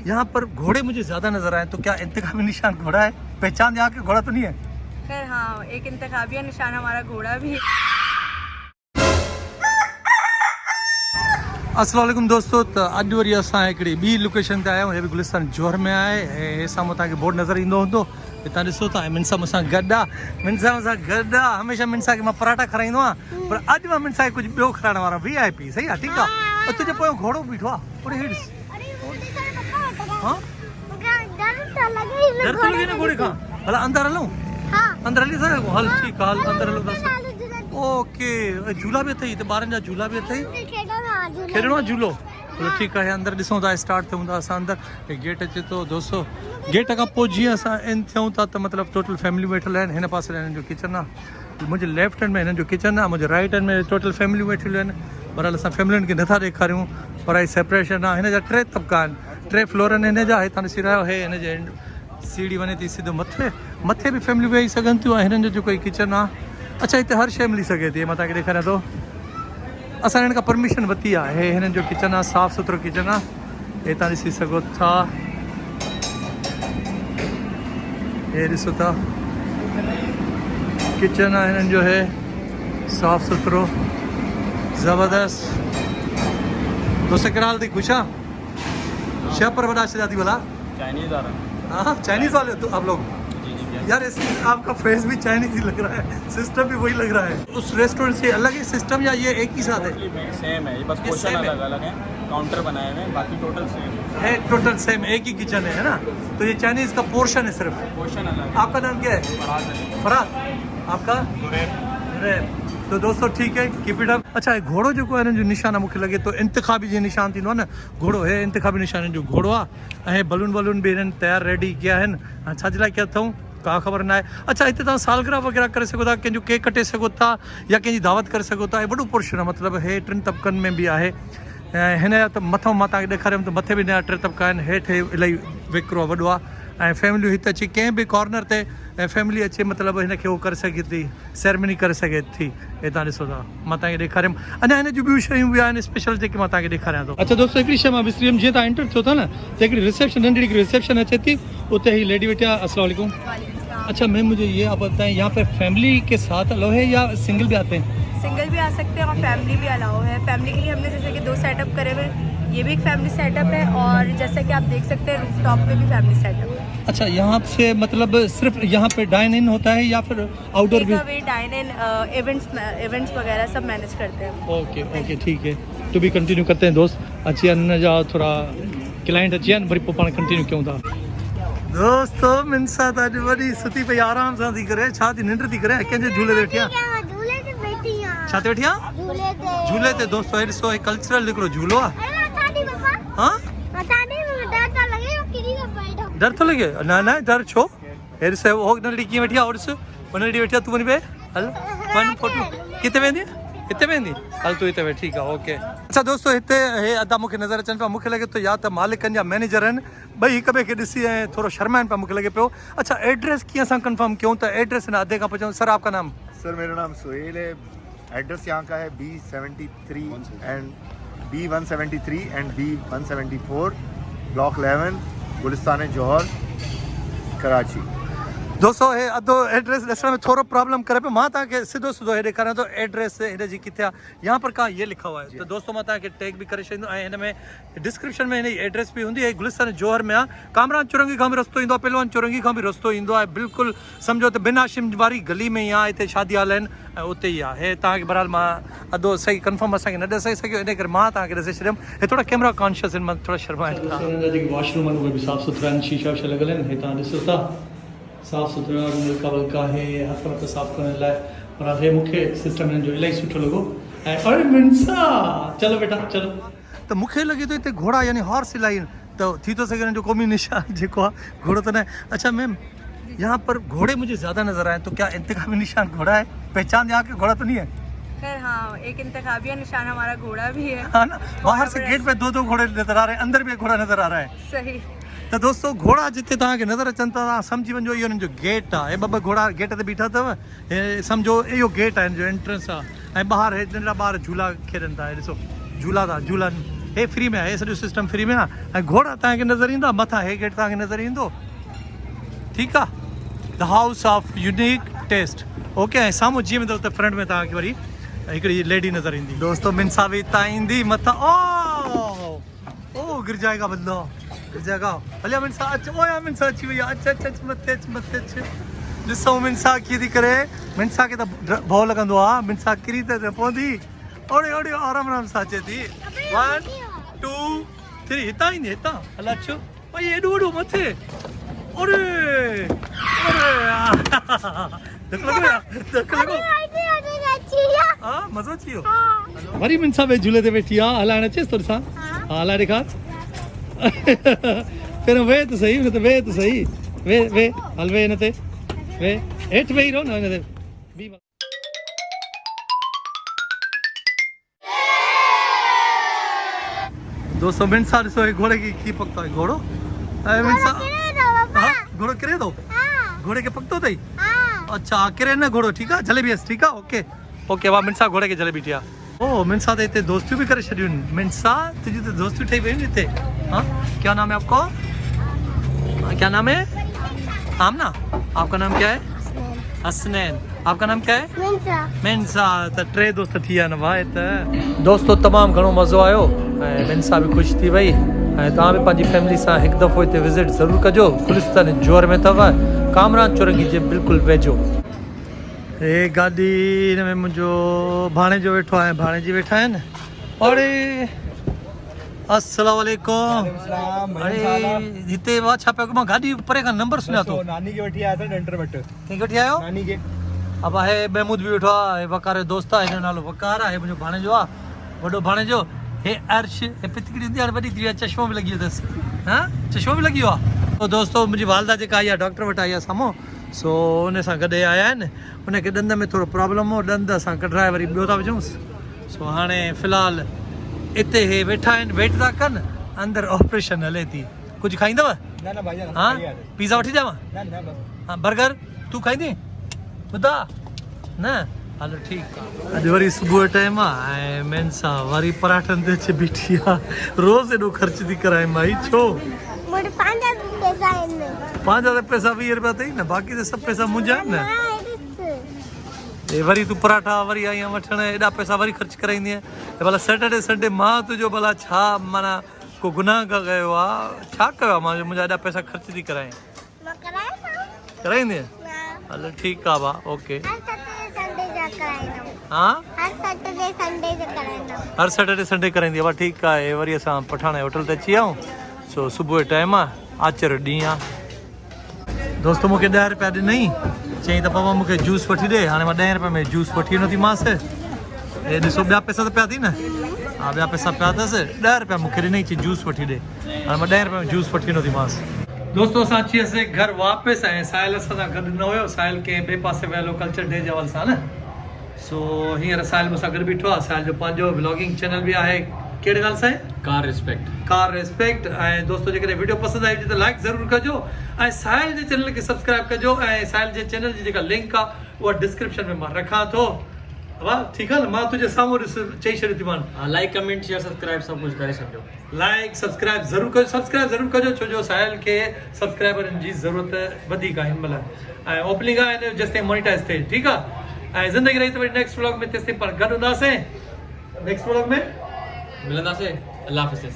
यहाँ पर घोड़े मुझे ज्यादा नजर आए, तो क्या इंतखाबी निशान घोड़ा है? पहचान यहाँ के घोड़ा तो नहीं है? खैर हाँ, एक इंतखाबी निशान हमारा घोड़ा भी है। अस्सलाम वालेकुम दोस्तों, तो अॼु वरी असां हिकिड़ी ॿी लोकेशन ते आया आहियूं। हे बि गुलिस्तान जौहर में आहे। हे साम्हूं तव्हांखे बोर्ड नज़र ईंदो हूंदो, हितां ॾिसो था। मिनसा मूंसां गॾु आहे, मिनसा मूंसां गॾु आहे। हमेशह मिनसा खे मां पराठा खाराईंदो आहियां, पर अॼु मां मिनसा खे कुझु ॿियो खाराइण वारा VIP। सही आहे, ठीकु आहे। तुंहिंजे पोयां घोड़ो बीठो आहे, ओॾे हेठि हाँ डर तो लगे ना घोड़े खां? भला अंदर हलूं? अंदर हली सघो? हल ठीकु आहे, हल अंदर हलो। ओके, झूला भी अथई हिते, ॿारनि जा झूला भी अथई। खेॾणो आहे झूलो? चलो ठीकु आहे, अंदर ॾिसूं था। स्टार्ट थियूं था असां अंदर। गेट अचे थो दोस्तों। गेट खां पोइ जीअं असां इन थियूं था त मतिलबु टोटल फैमिली वेठल आहिनि। हिन पासे हिननि जो किचन आहे, मुंहिंजे लेफ्ट हैंड में हिननि जो किचन आहे, मुंहिंजे राइट हैंड में टोटल फैमिली वेठियूं आहिनि। बहरहाल असां फैमिलियुनि खे नथा ॾेखारियूं, पर आई सेपरेशन आहे। हिन जा 3 तबका आहिनि, 3 फ्लोर आहिनि हिन जा। हितां ॾिसी रहियो हे हिन जे सीढ़ी वञे थी सिधो मथे भी फैमिली वेही सघनि थियूं। ऐं हिननि जो जेको किचन आहे, अच्छा हिते हर शइ मिली सघे थी। मां तव्हांखे ॾेखारियां थो। असां हिननि खां परमिशन वरिती आहे। हे हिननि जो किचन आहे, साफ़ु सुथिरो किचन आहे। हे तव्हां ॾिसी सघो था, हे ॾिसो था किचन आहे हिननि जो। हे साफ़ु सुथिरो ज़बरदस्त। दोस्त कहिड़ा हाल थी? ख़ुशि आहे? शेफ पर वॾा छॾिया थी भला? चाइनीज आ रहा है। हाँ चाइनीज वाले तो आप लोग? यार आपका फेस भी चाइनीज ही लग रहा है, सिस्टम भी वही लग रहा है। उस रेस्टोरेंट से अलग है सिस्टम या ये एक ही साथ है? सेम है, बस पोर्शन अलग अलग है, काउंटर बनाए हुए हैं, बाकी टोटल सेम है। टोटल सेम, एक ही किचन है ना? तो ये चाइनीज का पोर्शन है सिर्फ, पोर्शन अलग है। आपका नाम क्या है? फराज। आपका? तो दोस्तों ठीक है, कीप इट अप। अच्छा घोड़ो जो है जो निशान मूंखे लगे तो इंतखाबी जो निशान थींदो आहे न, घोड़ो है इंतखाबी निशान जो घोड़ो आहे। ऐं बलून भी हिननि तैयार रेडी किया आहिनि। छा जे लाइ कया अथऊं का ख़बर न आहे। अच्छा हिते तव्हां सालगिरह वग़ैरह करे सघो था, कंहिंजो केक कटे सघो था, या कंहिंजी दावत करे सघो था। हे वॾो पोर्शन आहे, मतिलबु हे 3 तबकनि में बि आहे। ऐं हिन जा त मथां मां तव्हांखे ॾेखारियुमि त मथे बि हिन जा 3 तबका आहिनि, हेठि इलाही विकिरो आहे, वॾो आहे। ऐं फैमिलियूं हिते अची कंहिं बि कॉर्नर ते ऐं फैमिली अचे, मतिलबु हिनखे उहो करे सघे थी, सेरेमनी करे सघे थी। हे तव्हां ॾिसो था, मां तव्हांखे ॾेखारियुमि। अञा हिन जूं ॿियूं शयूं बि आहिनि स्पेशल, जेके मां तव्हांखे ॾेखारियां थो। अच्छा दोस्तों, हिकिड़ी शइ मां विसरी वियुमि। जीअं तव्हां एंटर थियो था न, त हिकिड़ी रिसेप्शन, नंढी हिकिड़ी रिसेप्शन अचे थी, उते ही लेडी वेठी आहे। अस्सलाम वालेकुम। अच्छा मैम, मुझे ये आप बताएं, यहाँ पे फैमिली के साथ अलाउ है या सिंगल भी आते हैं? सिंगल भी आ सकते हैं और फैमिली भी अलाउ है। फैमिली के लिए हमने जैसे कि 2 सेटअप करे हुए, ये भी एक फैमिली सेटअप है, और जैसे कि आप देख सकते हैं रूफटॉप पे भी फैमिली सेटअप है। अच्छा यहाँ से मतलब सिर्फ यहाँ पे डाइन इन होता है या फिर आउटडोर भी? डाइन इन, इवेंट्स वगैरह सब मैनेज करते हैं। ओके ओके ठीक है, तो भी कंटिन्यू करते हैं दोस्त। अच्छी अन जा थोड़ा क्लाइंट अची वरी पोइ पाण कंटिन्यू कयूं था। दोस्तों मिनसा त अॼु वॾी सुती पई, आराम सां थी करे। छा थी निंड थी करे? कंहिंजे झूले ते वेठी आहे? छा ते वेठी आहे? झूले ते। दोस्तों हे ॾिसो, हे कल्चरल हिकिड़ो झूलो आहे। हाँ डर तो लगे? ना ना डर छो? हे ॾिस, हो नंढड़ी कीअं वेठी आहे, ॾिस वो नंढड़ी वेठी आहे। तूं वञी बे हल वन फोटो। किथे वेंदी? हिते वेंदी? हल तूं हिते वे, ठीकु आहे, ओके। अच्छा दोस्तों, हिते हे अदा मूंखे नज़र अचनि पिया। मूंखे लॻे थो या त मालिकनि जा मैनेजर आहिनि, ॿई हिक ॿिए खे ॾिसी ऐं थोरो शर्माइनि पिया, मूंखे लॻे पियो। अच्छा एड्रेस कीअं असां कंफर्म कयूं त एड्रेस हिन अधे खां पुछूं? सर आपका नाम? सर मेरा नाम सुहेल है। एड्रेस यहाँ का है B73 and B173 and B174, block 11, Gulistan जौहर, कराची। दोस्तों हे अधो एड्रेस ॾिसण में थोरो प्रॉब्लम करे पियो। मां तव्हांखे सिधो हे ॾेखारियां थो एड्रेस हिन जी किथे आहे। यहाँ पर कहाँ ये लिखा हुआ है, तो दोस्तों मां तव्हांखे टैग भी करे छॾींदो। ऐं हिन में डिस्क्रिप्शन में हिन जी एड्रेस भी हूंदी है। गुलिस्तान जौहर में आहे, कामरान चुरंगी खां बि रस्तो ईंदो आहे, पहलवान चुरंगी खां बि रस्तो ईंदो आहे। बिल्कुलु सम्झो त बिन हाशिम वारी गली में ई आहे। हिते शादी हाल आहिनि ऐं उते ई आहे। हे तव्हांखे बहरहाल मां अधो सही कंफर्म असांखे न ॾेई सघियो, इन करे मां तव्हांखे ॾेई छॾियुमि। हे थोरा कैमरा कॉन्शियस आहिनि, मां थोरा शर्माइनि था। हिन जा जेके वॉशरूम आहिनि उहे बि साफ़ु सुथिरा आहिनि, शीशा वीशा लॻल आहिनि। हे तव्हां ॾिसो था, साफ़ु सुथिरा नलका वलका है, हथ वथ साफ़ु करण लाइ। पर हे मूंखे सिस्टम हिननि जो इलाही सुठो लॻो। ऐं अरे मिनसा चलो बेटा चलो। त मूंखे लॻे थो हिते घोड़ा यानी हॉर्स इलाही आहिनि, त थी थो सघे हिननि जो क़ौमी निशान जेको आहे घोड़ो त न आहे। अच्छा मैम, यहाँ पर घोड़े मुझे ज़्यादा नज़र आए, तो क्या इंतखाबी निशान घोड़ा है? पहचान यहाँ के घोड़ा तो नहीं है? खैर हाँ, एक इंतखाबी निशान हमारा घोड़ा भी है। हाँ ना, बाहर से गेट पे 2 घोड़े नजर आ रहे हैं, अंदर भी एक घोड़ा नजर आ रहा है। सही। तो दोस्तों घोड़ा जिते तव्हांखे नज़र अचनि था, तव्हां सम्झी वञो इहो हिननि जो गेट आहे। 2 घोड़ा गेट ते बीठा अथव। हे सम्झो इहो गेट आहे, हिन जो एंट्रेंस आहे। ऐं ॿाहिरि हे नंढा ॿार झूला खेॾनि था। ॾिसो झूला था झूलनि, हे फ्री में आहे, हे सॼो सिस्टम फ्री में आहे। ऐं घोड़ा तव्हांखे नज़र ईंदा मथां, हे गेट तव्हांखे नज़र ईंदो, ठीकु आहे। The house of unique taste, okay. ऐं साम्हूं जीअं वेंदव त फ्रंट में तव्हांखे वरी हिकिड़ी लेडी नज़र ईंदी। दोस्तों मिनसा भी हितां ईंदी मथां, ओ गिर जाएगा बंदो, गिर जाएगा। हलिया मिनसा अच, ओ या मिनसा अची वई आहे, अच मथे अच मथे अच। ॾिसो मिनसा कीअं थी करे, मिनसा खे त भउ लॻंदो आहे, मिनसा किरी त पवंदी, ओड़े ओड़े आराम आराम सां अचे थी। 1 2 3 हितां ईंदी, हितां हल अच, भई एॾो वॾो मथे, ओड़े धक लॻो, हा मज़ो अची वियो। वरी मिनसा ॿिए झूले ते वेठी आहे, हलाइण अचेसि तो ॾिसां, हा हलाए ॾेखार। पहिरियों वेह त सही, न त वेह त सही, वे हल वे हिन ते, वे हेठि वेही रहो न हिन ते। दोस्तों मिनसा ॾिसो, घोड़े खे पकतो आहे, घोड़ो मिनसा, हा घोड़ो किरे थो, घोड़े खे पकतो अथई, अच्छा किरे न घोड़ो, ठीकु आहे जलेबी हस, ठीकु आहे ओके ओके। वाह मिनसा घोड़े खे जलेबी ठिया। ओ मिनसा त हिते दोस्तियूं बि करे छॾियूं आहिनि। मिनसा तुंहिंजी त दोस्तियूं ठही वयूं हिते, हाँ क्या नाम है आपको, क्या नाम है, आमना, आपका नाम क्या है, हसनैन, आपका नाम क्या है, मिनसा। त टे दोस्त थी विया न भाई। त दोस्तों तमामु घणो मज़ो आयो ऐं मिनसा बि ख़ुशि थी वई। ऐं तव्हां बि पंहिंजी फैमिली सां हिकु दफ़ो हिते विज़िट ज़रूरु कजो। गुलिस्तान जोर में अथव, कामरान चौरंगी जे बिल्कुलु वेझो। हे गाॾी हिन में मुंहिंजो भाणेजो वेठो आहे, भाणेजी वेठा आहिनि। अड़े अस्सलाम वालेकुम। अरे हिते वाह छा पियो, मां गाॾी परे खां नंबर सुञा थो। नानी के वठी आया था डेंटर वटि, कंहिंखे वठी आयो, नानी के। अब हे महमूद भी वेठो आहे, वकार जो दोस्त आहे, हिन जो नालो वकार आहे, मुंहिंजो भाणेजो आहे, वॾो भाणेजो। हे अर्श, हे पितकड़ी हूंदी आहे वॾी थी वई आहे, चश्मो बि लॻी वियो अथसि, हा चश्मो बि लॻी वियो आहे। तो दोस्तों मुंहिंजी वालदा जेका आई आहे डॉक्टर वटि आई आहे साम्हूं, सो उन सां गॾु आया आहिनि। उनखे ॾंद में थोरो प्रॉब्लम हो, ॾंद असां कढाए वरी ॿियो था विझूंसि। सो हाणे फ़िलहालु हिते हे वेठा आहिनि, वेट था कनि, अंदरि ऑपरेशन हले थी। कुझु खाईंदव, ना भाई हा पिज़्ज़ा वठी ॾियांव, हा बर्गर तूं खाईंदी, ॿुधा न, हलो ठीकु आहे। अॼु वरी सुबुह जो टाइम आहे ऐं मिनसा वरी पराठनि ते अची बीठी आहे। रोज़ एॾो ख़र्च थी कराए माई, छो पंहिंजा त पैसा 20 रुपया अथई न, बाक़ी त सभु पैसा मुंहिंजा आहिनि न। हे वरी तूं पराठा वरी आई वठण, एॾा पैसा वरी ख़र्च कराईंदी आहे। भला सैटरडे संडे मां तुंहिंजो भला छा माना को गुनाह कयो आहे, छा कयो आहे मां मुंहिंजा एॾा पैसा ख़र्च थी कराए, कराईंदी? हलो ठीकु आहे भाउ ओके। हाँ हर सैटरडे संडे कराईंदी आहे, ठीकु आहे। वरी असां पठाण होटल ते अची विया आहियूं। सो सुबुह जो टाइम आहे, आचर ॾींहुं आहे। दोस्तो मूंखे 10 रुपया ॾिनई, चई त पापा मूंखे जूस वठी ॾे। हाणे मां 10 रुपये में जूस वठी वेंदो थी मांसि। हे ॾिसो ॿिया पैसा त पिया थी न, हा ॿिया पैसा पिया अथसि। 10 रुपया मूंखे ॾिनई, चई जूस वठी ॾे। हाणे मां 10 रुपये में जूस वठी वेंदो थी मांसि। दोस्तों असां अची वियासीं घर वापसि, ऐं साहिल असां सां गॾु न हुयो, साहिल कंहिं ॿिए पासे वियो कल्चर डे जे हवाले सां न। सो हींअर साहिल मूंसां गॾु बीठो आहे। साहिल जो पंहिंजो व्लॉगिंग चैनल बि आहे, कहिड़े नाले सां आहे, कार रिस्पेक्ट। ऐं दोस्तों जेकॾहिं वीडियो पसंदि आई हुजे त लाइक ज़रूरु कजो, ऐं साहिल जे चैनल खे सब्सक्राइब कजो। ऐं साहिल जे चैनल जी जेका लिंक आहे उहा डिस्क्रिप्शन में मां रखां थो। वाह ठीकु आहे न, मां तुंहिंजे साम्हूं ॾिस चई छॾियो थी मां, लाइक कमेंट शेयर सब्सक्राइब सभु कुझु करे छॾियो। लाइक सब्सक्राइब ज़रूरु कजो, सब्सक्राइब ज़रूरु कजो, छो जो साहिल खे सब्सक्राइबरनि जी ज़रूरत वधीक आहे हिन महिल। ऐं ओपनिंग आहे हिन जेसिताईं मोनिटाइज़ थिए, ठीकु आहे। ऐं ज़िंदगी रही त वरी नेक्स्ट व्लॉग में तेसिताईं पाण गॾु हूंदासीं, नेक्स्ट व्लॉग में मिलंदासीं। अल्लाह हाफ़िज़।